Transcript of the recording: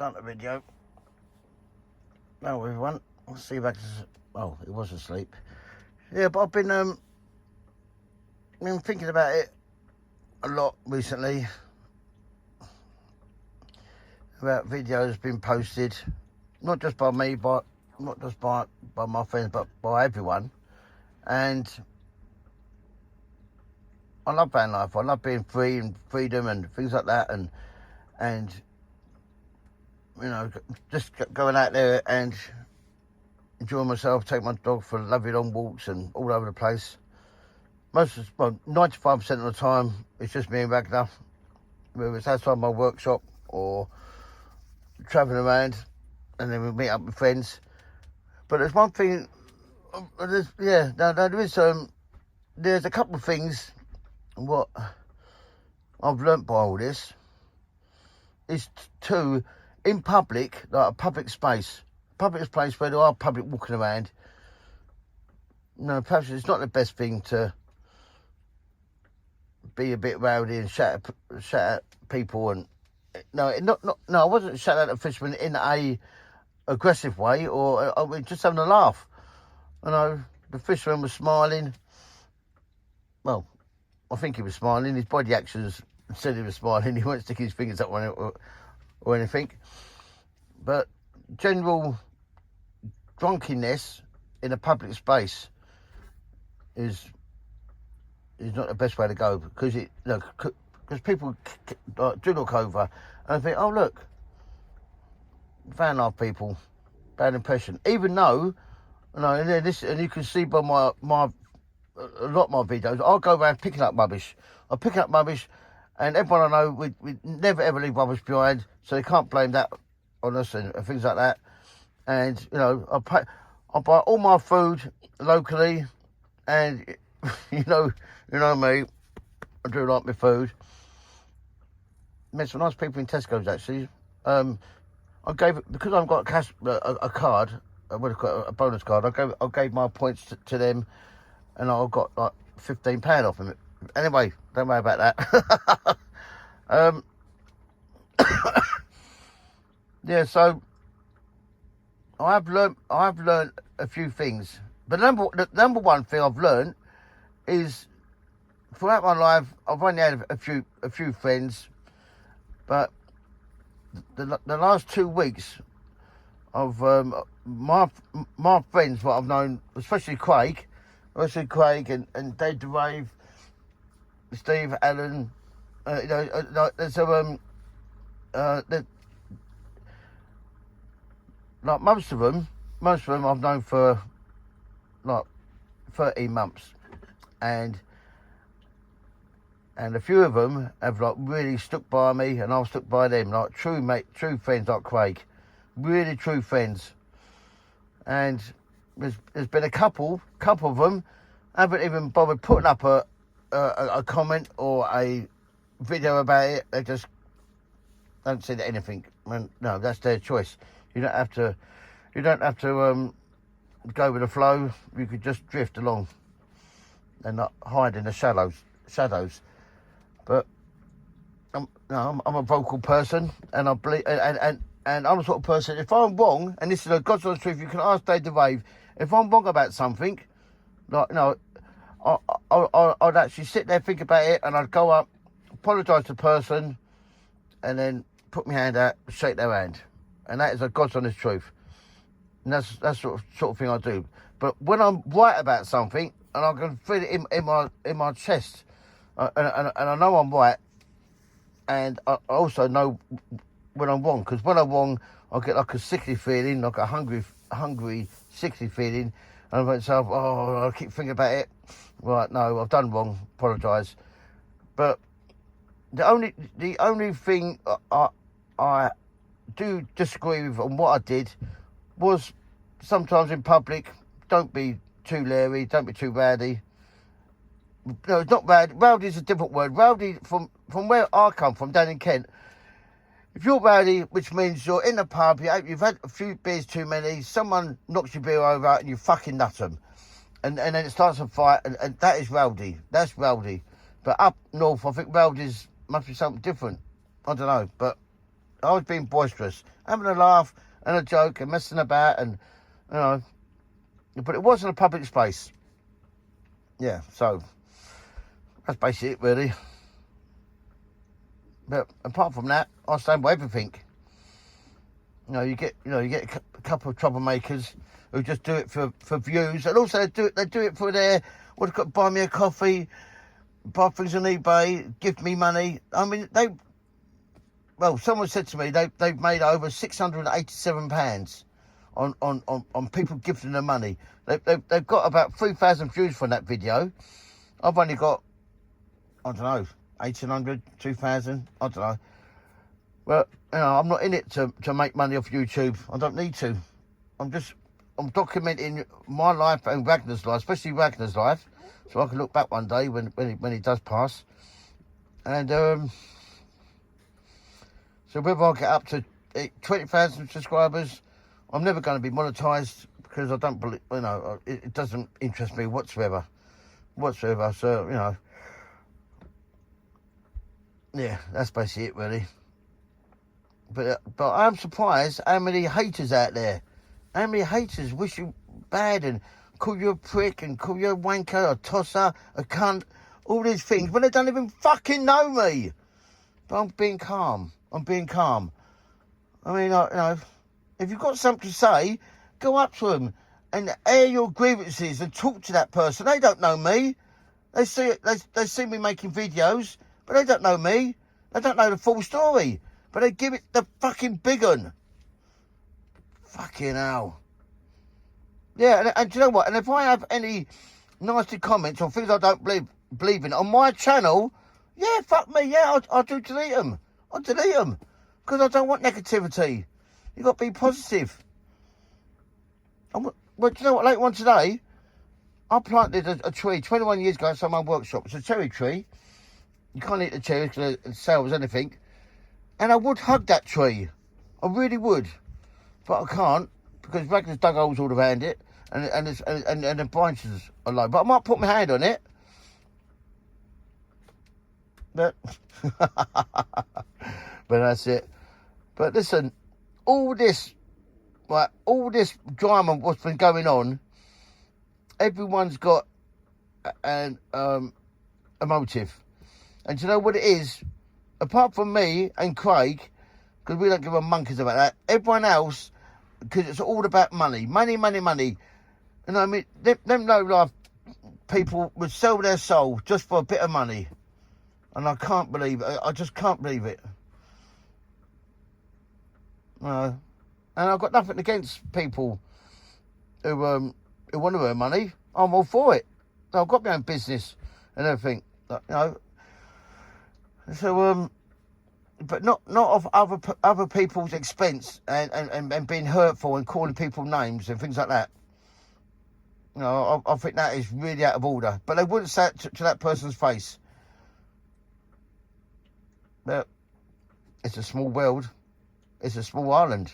Start the video. Hello everyone. I'll see if I can... Oh, it was asleep. Yeah, but I've been thinking about it a lot recently. About videos being posted, not just by me, but not just by my friends, but by everyone. And I love van life. I love being free and freedom and things like that. And you know, just going out there and enjoying myself, take my dog for lovely long walks and all over the place. 95% of the time, it's just me and Ragnar, whether it's outside my workshop or travelling around, and then we meet up with friends. But there's one thing, there's a couple of things. What I've learnt by all this is to, in public, like a public space where there are public walking around, no, perhaps it's not the best thing to be a bit rowdy and shout at people. And no, I wasn't shouting at the fisherman in a aggressive way, or I was just having a laugh. You know, the fisherman was smiling. Well, I think he was smiling. His body actions said he was smiling. He won't stick his fingers up or anything. But general drunkenness in a public space is not the best way to go, because people do look over and think, oh look, van life people, bad impression. Even though, and you can see by a lot of my videos, I'll go around picking up rubbish. I pick up rubbish, and everyone I know, we never ever leave rubbish behind, so they can't blame that on us and things like that. And I buy all my food locally, and you know me, I do like my food. Met some nice people in Tesco's actually. Because I've got a card, a bonus card. I gave my points to them, and I got like £15 off them. Anyway, don't worry about that. Yeah, so I've learned a few things. But the number one thing I've learned is, throughout my life, I've only had a few friends, but the last 2 weeks of my friends, what I've known, especially Craig and Dave DeRave, Steve, Alan, like most of them I've known for like 13 months, and a few of them have like really stuck by me, and I've stuck by them, like true friends like Craig, really true friends. And there's been a couple of them haven't even bothered putting up a comment or a video about it. They just don't say anything. No, that's their choice. You don't have to go with the flow. You could just drift along and not hide in the shadows. But I'm a vocal person, and I believe, and I'm the sort of person, if I'm wrong, and this is a God's honest truth, you can ask Dave DeRave, if I'm wrong about something, like, I'd actually sit there, think about it, and I'd go up, apologise to the person, and then put my hand out, shake their hand. And that is a God's honest truth. And that's sort of thing I do. But when I'm right about something, and I can feel it in my chest, and I know I'm right, and I also know when I'm wrong, because when I'm wrong, I get like a sickly feeling, like a hungry, sickly feeling, and I think to myself, oh, I keep thinking about it. Right, no, I've done wrong, apologise. But the only thing I do disagree with on what I did was, sometimes in public, don't be too leery, don't be too rowdy. No, it's not rowdy. Rowdy is a different word. Rowdy, from where I come from, down in Kent, if you're rowdy, which means you're in the pub, you've had a few beers too many, someone knocks your beer over and you fucking nut them. And then it starts a fight, and that is rowdy. That's rowdy. But up north, I think rowdy must be something different. I don't know, but I was being boisterous, having a laugh and a joke and messing about, and you know, but it wasn't a public space. Yeah, so that's basically it, really. But apart from that, I stand by everything. You get a couple of troublemakers who just do it for views, and also they do it for their buy me a coffee, buy things on eBay, give me money. I mean, someone said to me they've made over £687 on people gifting them money. They've got about 3,000 views from that video. I've only got, I don't know, 1,800, 2,000, I don't know. But, I'm not in it to make money off YouTube. I don't need to. I'm documenting my life and Ragnar's life, especially Ragnar's life, so I can look back one day when he does pass. And, so whether I get up to 20,000 subscribers, I'm never going to be monetised because I don't believe, it doesn't interest me whatsoever. So, yeah, that's basically it, really. But I'm surprised how many haters out there. How many haters wish you bad and call you a prick and call you a wanker, a tosser, a cunt, all these things, but they don't even fucking know me. But I'm being calm. I mean, if you've got something to say, go up to them and air your grievances and talk to that person. They don't know me. They see me making videos, but they don't know me. They don't know the full story. But they give it the fucking big un. Fucking hell. Yeah, and do you know what? And if I have any nasty comments or things I don't believe in on my channel, yeah, fuck me, yeah, I'll delete them. I'll delete them. Because I don't want negativity. You've got to be positive. Well, do you know what? Later on today, I planted a tree 21 years ago outside my workshop. It's a cherry tree. You can't eat the cherries because it sells anything. And I would hug that tree. I really would. But I can't because Ragnar's dug holes all around it and the branches are low. But I might put my hand on it. But, but that's it. But listen, all this drama, what's been going on, everyone's got a motive. And do you know what it is? Apart from me and Craig, because we don't give a monkeys about that, everyone else, because it's all about money. Money. And I mean, them low-life people would sell their soul just for a bit of money. And I can't believe it. I just can't believe it. And I've got nothing against people who want to earn money. I'm all for it. I've got my own business and everything. So, but not of other people's expense and being hurtful and calling people names and things like that. I think that is really out of order. But they wouldn't say it to that person's face. But it's a small world. It's a small island.